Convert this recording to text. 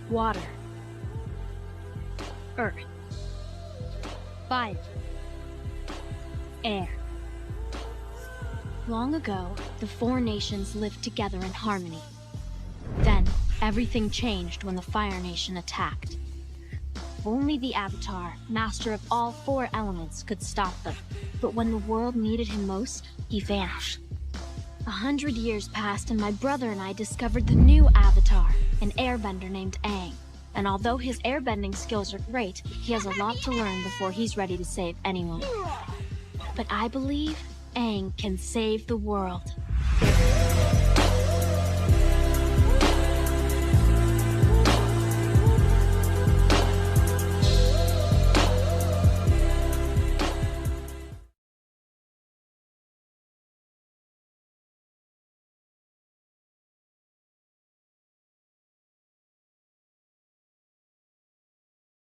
Water. Earth. Fire. Air. Long ago, the four nations lived together in harmony. Then, everything changed when the Fire Nation attacked. Only the Avatar, master of all four elements, could stop them. But when the world needed him most, he vanished. 100 years passed and my brother and I discovered the new Avatar, an airbender named Aang. And although his airbending skills are great, he has a lot to learn before he's ready to save anyone. But I believe Aang can save the world.